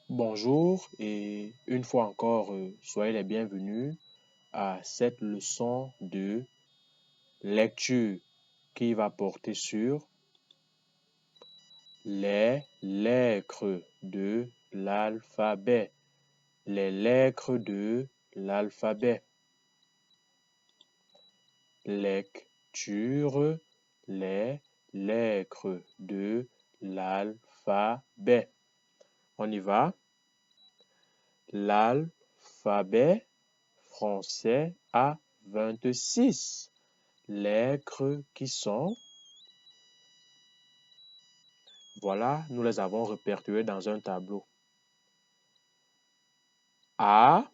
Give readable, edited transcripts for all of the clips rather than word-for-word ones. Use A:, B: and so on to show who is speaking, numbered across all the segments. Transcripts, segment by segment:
A: Bonjour et une fois encore, soyez les bienvenus à cette leçon de lecture qui va porter sur les lettres de l'alphabet. Les lettres de l'alphabet. Lecture, les lettres de l'alphabet. On y va. L'alphabet français a 26 lettres qui sont, voilà, nous les avons répertoriées dans un tableau. A,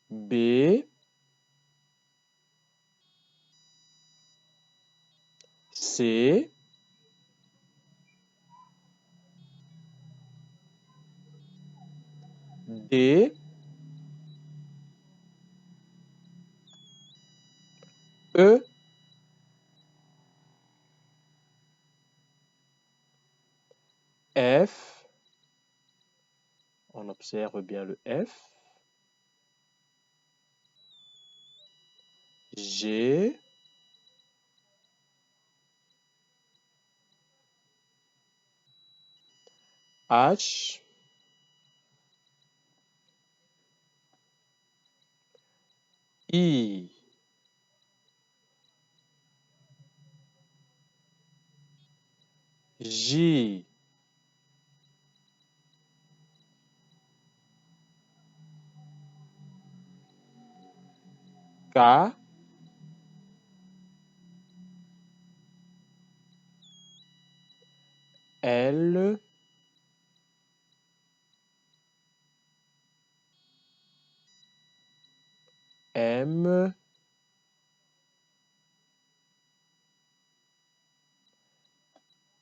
A: B, C, D, E, F, on observe bien le F, G, H, I, J, K, L, M,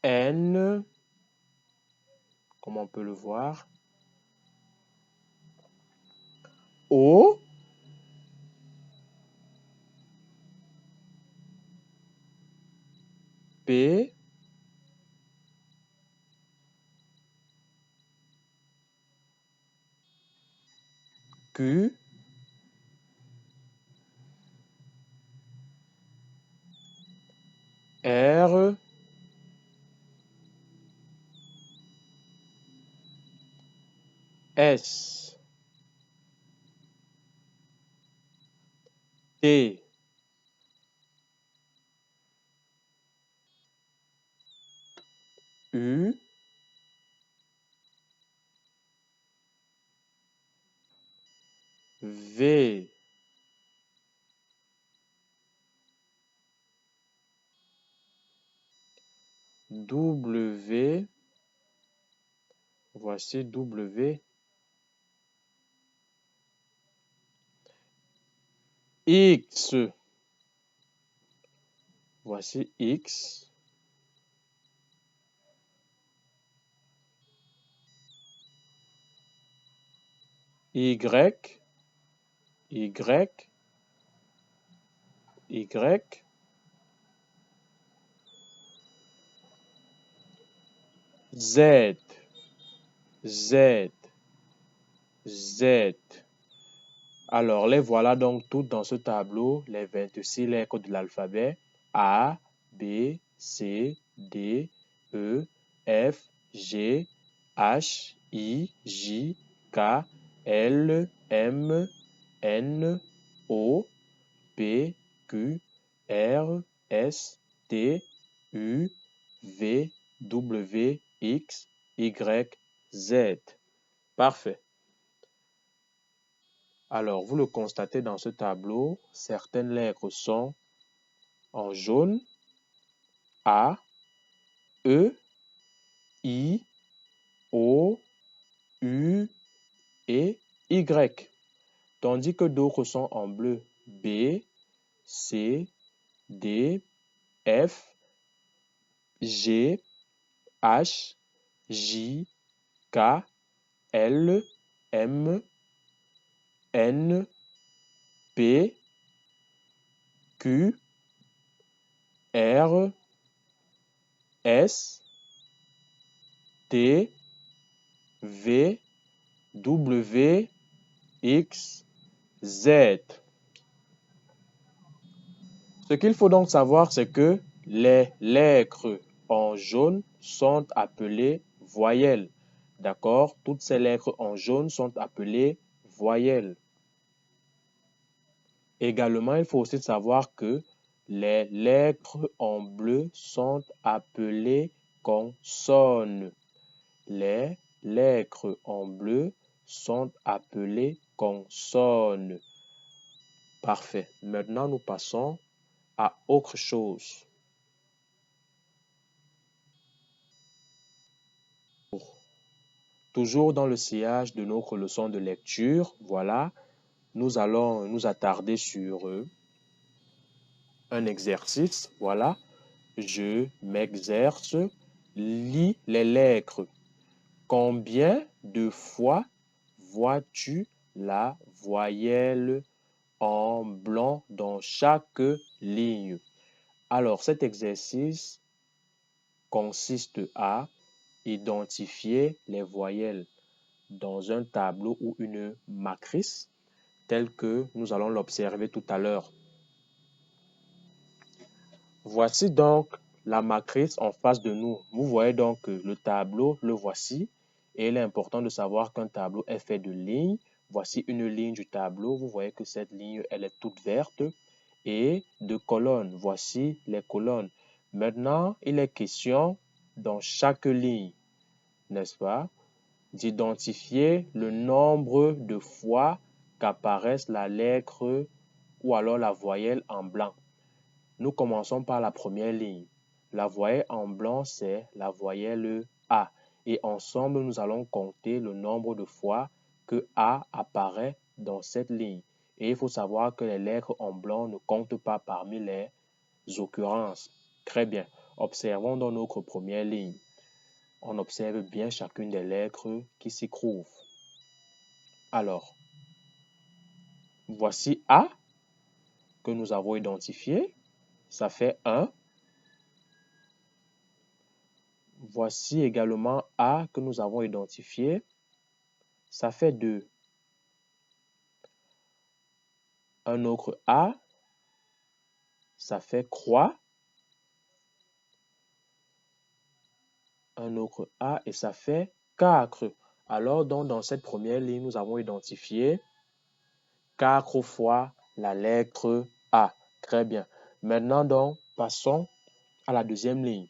A: N, comme on peut le voir, O, P, Q, R, S, T, U, V, W, voici W, X, voici X, Y, Y, Y, Z, Z, Z. Alors, les voilà donc toutes dans ce tableau, les 26 lettres de l'alphabet. A, B, C, D, E, F, G, H, I, J, K, L, M, N, O, P, Q, R, S, T, U, V, W, X, Y, Z. Parfait. Alors, vous le constatez dans ce tableau, certaines lettres sont en jaune, A, E, I, O, U et Y, tandis que d'autres sont en bleu, B, C, D, F, G, H, J, K, L, M, N, P, Q, R, S, T, V, W, X, Z. Ce qu'il faut donc savoir, c'est que les lettres en jaune sont appelées voyelles. D'accord? Toutes ces lettres en jaune sont appelées voyelles. Également, il faut aussi savoir que les lettres en bleu sont appelées consonnes. Les lettres en bleu sont appelées consonnes. Parfait. Maintenant, nous passons à autre chose. Toujours dans le sillage de notre leçon de lecture, voilà, nous allons nous attarder sur un exercice. Voilà, je m'exerce, lis les lettres. Combien de fois vois-tu la voyelle en blanc dans chaque ligne? Alors, cet exercice consiste à identifier les voyelles dans un tableau ou une matrice tel que nous allons l'observer tout à l'heure. Voici donc la matrice en face de nous. Vous voyez donc le tableau, le voici. Et il est important de savoir qu'un tableau est fait de lignes. Voici une ligne du tableau. Vous voyez que cette ligne, elle est toute verte. Et de colonnes. Voici les colonnes. Maintenant, il est question dans chaque ligne, n'est-ce pas, d'identifier le nombre de fois qu'apparaissent la lettre ou alors la voyelle en blanc. Nous commençons par la première ligne. La voyelle en blanc, c'est la voyelle A. Et ensemble, nous allons compter le nombre de fois que A apparaît dans cette ligne. Et il faut savoir que les lettres en blanc ne comptent pas parmi les occurrences. Très bien. Observons dans notre première ligne. On observe bien chacune des lettres qui s'y trouvent. Alors, voici A que nous avons identifié. Ça fait 1. Voici également A que nous avons identifié. Ça fait 2. Un autre A, ça fait croix. Un autre A et ça fait 4. Alors, donc, dans cette première ligne, nous avons identifié 4 fois la lettre A. Très bien. Maintenant, donc, passons à la deuxième ligne.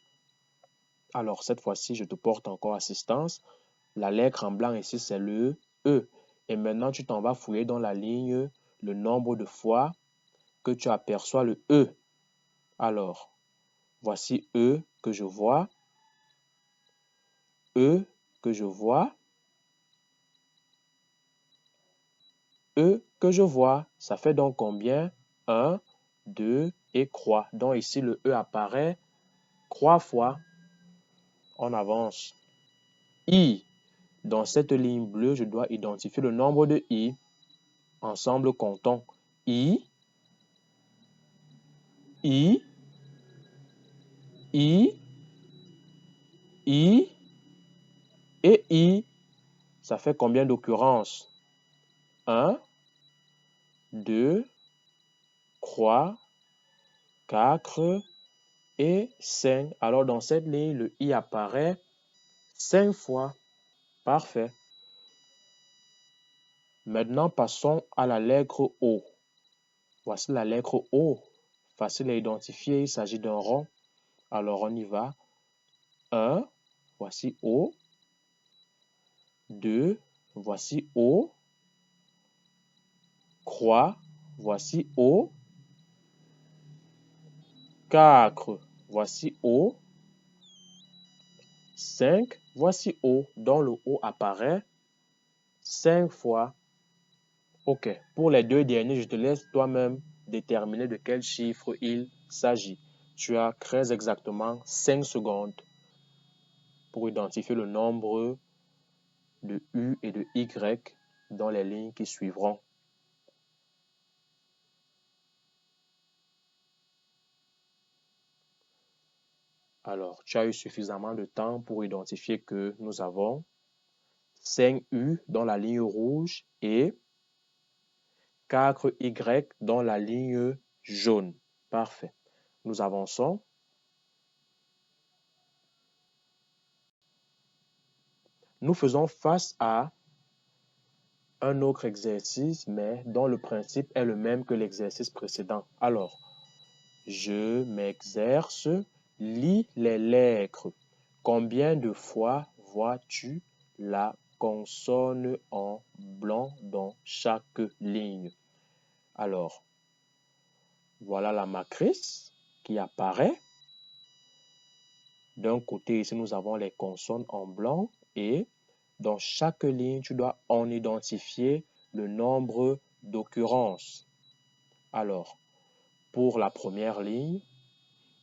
A: Alors, cette fois-ci, je te porte encore assistance. La lettre en blanc ici, c'est le E. Et maintenant, tu t'en vas fouiller dans la ligne le nombre de fois que tu aperçois le E. Alors, voici E que je vois. E que je vois. E que je vois. Ça fait donc combien? 1, 2 et croix. Donc ici, le E apparaît 3 fois. On avance. I. Dans cette ligne bleue, je dois identifier le nombre de I. Ensemble, comptons. I, I, I, I et I. Ça fait combien d'occurrences? 1, 2, 3, 4 et 5. Alors, dans cette ligne, le I apparaît 5 fois. Parfait. Maintenant, passons à la lettre O. Voici la lettre O. Facile à identifier, il s'agit d'un rond. Alors, on y va. 1, voici O. 2, voici O. Croix, voici O. 4, voici O. 5, voici O, dont le O apparaît 5 fois. OK. Pour les deux derniers, je te laisse toi-même déterminer de quel chiffre il s'agit. Tu as très exactement 5 secondes pour identifier le nombre de U et de Y dans les lignes qui suivront. Alors, tu as eu suffisamment de temps pour identifier que nous avons 5U dans la ligne rouge et 4Y dans la ligne jaune. Parfait. Nous avançons. Nous faisons face à un autre exercice, mais dont le principe est le même que l'exercice précédent. Alors, je m'exerce, lis les lettres. Combien de fois vois-tu la consonne en blanc dans chaque ligne? Alors, voilà la matrice qui apparaît. D'un côté, ici, nous avons les consonnes en blanc et dans chaque ligne, tu dois en identifier le nombre d'occurrences. Alors, pour la première ligne,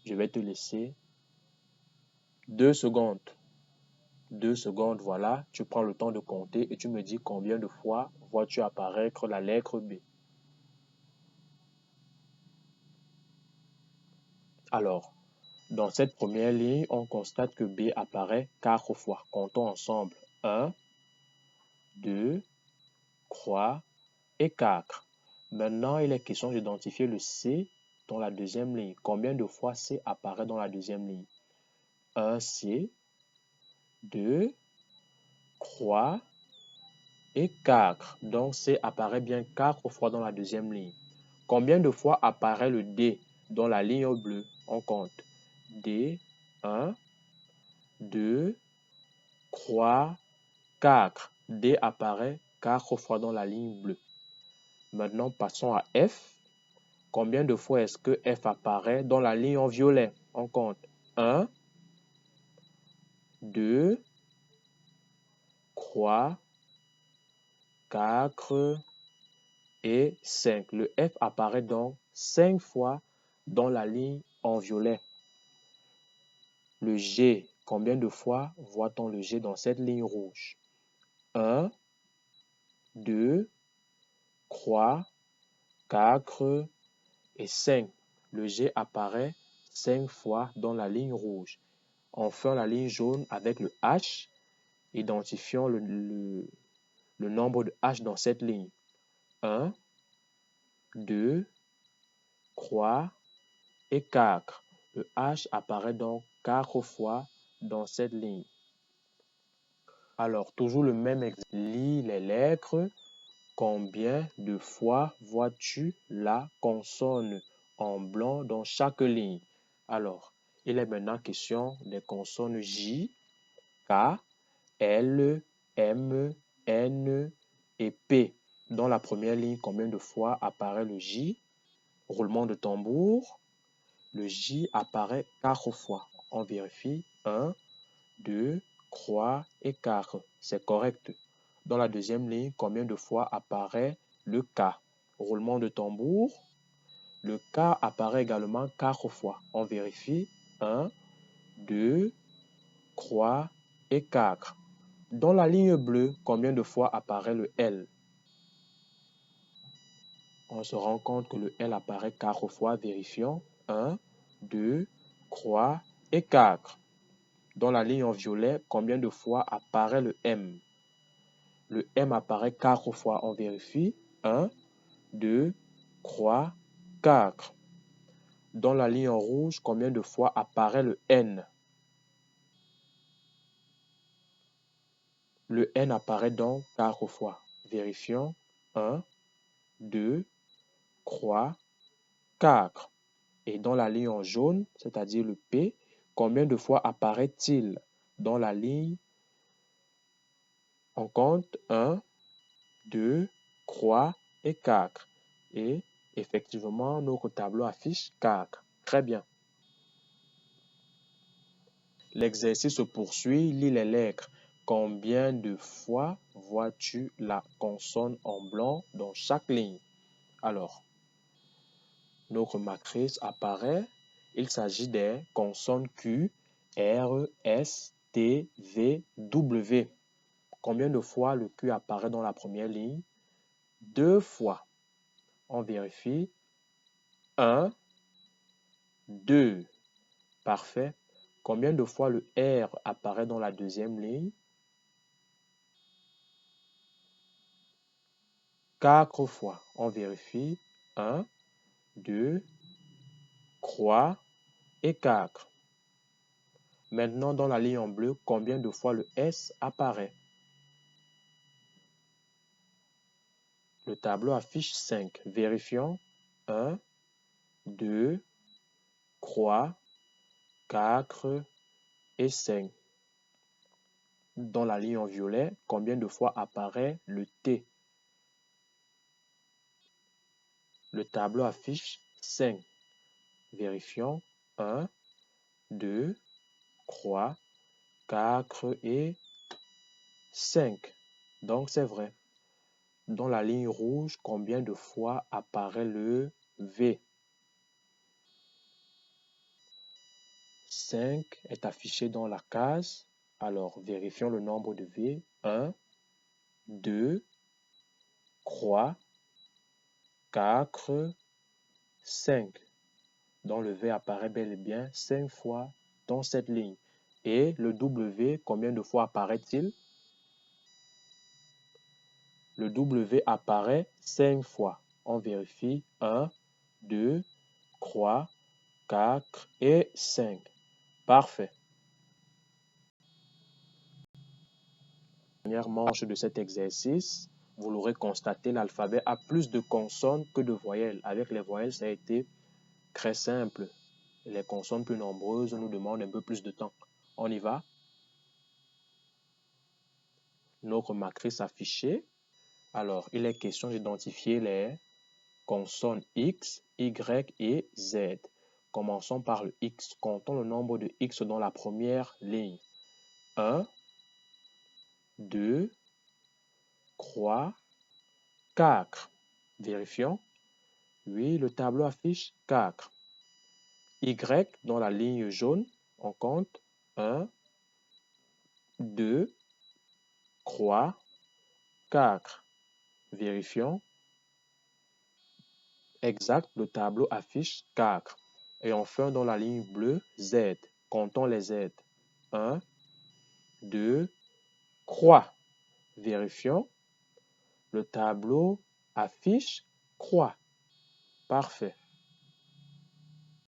A: je vais te laisser 2 secondes. 2 secondes, voilà. Tu prends le temps de compter et tu me dis combien de fois vois-tu apparaître la lettre B. Alors, dans cette première ligne, on constate que B apparaît 4 fois. Comptons ensemble. 1, 2, 3 et 4. Maintenant, il est question d'identifier le C dans la deuxième ligne. Combien de fois C apparaît dans la deuxième ligne? 1 C, 2, 3 et 4. Donc, C apparaît bien 4 fois dans la deuxième ligne. Combien de fois apparaît le D dans la ligne bleue? On compte. D, 1, 2, 3, 4. D apparaît 4 fois dans la ligne bleue. Maintenant, passons à F. Combien de fois est-ce que F apparaît dans la ligne en violet? On compte. 1, 2, 3, 4 et 5. Le F apparaît donc 5 fois dans la ligne en violet. Le G, combien de fois voit-on le G dans cette ligne rouge? 1, 2, 3, 4 et 5. Le G apparaît 5 fois dans la ligne rouge. Enfin, la ligne jaune avec le H, identifions le nombre de H dans cette ligne. 1, 2, 3 et 4. Le H apparaît donc 4 fois dans cette ligne. Alors, toujours le même exemple. Lis les lettres. Combien de fois vois-tu la consonne en blanc dans chaque ligne? Alors, il est maintenant question des consonnes J, K, L, M, N et P. Dans la première ligne, combien de fois apparaît le J? Roulement de tambour. Le J apparaît 4 fois. On vérifie. 1, 2, 3 et 4. C'est correct. Dans la deuxième ligne, combien de fois apparaît le K? Roulement de tambour. Le K apparaît également 4 fois. On vérifie. 1, 2, 3 et 4. Dans la ligne bleue, combien de fois apparaît le L? On se rend compte que le L apparaît 4 fois. Vérifions. 1, 2, 3 et 4. Dans la ligne en violet, combien de fois apparaît le M? Le M apparaît 4 fois. On vérifie. 1, 2, 3, 4. Dans la ligne en rouge, combien de fois apparaît le N? Le N apparaît donc 4 fois. Vérifions. 1, 2, 3, 4. Et dans la ligne en jaune, c'est-à-dire le P, combien de fois apparaît-il? Dans la ligne, on compte 1, 2, 3 et 4. Et effectivement, notre tableau affiche 4. Très bien. L'exercice se poursuit. Lis les lettres. Combien de fois vois-tu la consonne en blanc dans chaque ligne? Alors, notre matrice apparaît. Il s'agit des consonnes Q, R, S, T, V, W. Combien de fois le Q apparaît dans la première ligne? 2 fois. On vérifie. 1, 2. Parfait. Combien de fois le R apparaît dans la deuxième ligne? 4 fois. On vérifie. 1, 2, croix et 4. Maintenant, dans la ligne en bleu, combien de fois le S apparaît? Le tableau affiche 5. Vérifions. 1, 2, croix, 4 et 5. Dans la ligne en violet, combien de fois apparaît le T? Le tableau affiche 5. Vérifions. 1, 2, croix, 4 et 5. Donc, c'est vrai. Dans la ligne rouge, combien de fois apparaît le V? 5 est affiché dans la case. Alors, vérifions le nombre de V. 1, 2, croix, 4, 5. Donc, le V apparaît bel et bien 5 fois dans cette ligne. Et le W, combien de fois apparaît-il? Le W apparaît 5 fois. On vérifie. 1, 2, croix, 4 et 5. Parfait. Première manche de cet exercice, vous l'aurez constaté, l'alphabet a plus de consonnes que de voyelles. Avec les voyelles, ça a été très simple. Les consonnes plus nombreuses nous demandent un peu plus de temps. On y va. Notre matrice affichée. Alors, il est question d'identifier les consonnes X, Y et Z. Commençons par le X. Comptons le nombre de X dans la première ligne. 1, 2, croix, 4. Vérifions. Oui, le tableau affiche 4. Y dans la ligne jaune, on compte 1, 2, croix, 4. Vérifions. Exact, le tableau affiche 4. Et enfin, dans la ligne bleue, Z. Comptons les Z. 1, 2, croix. Vérifions. Le tableau affiche croix. Parfait.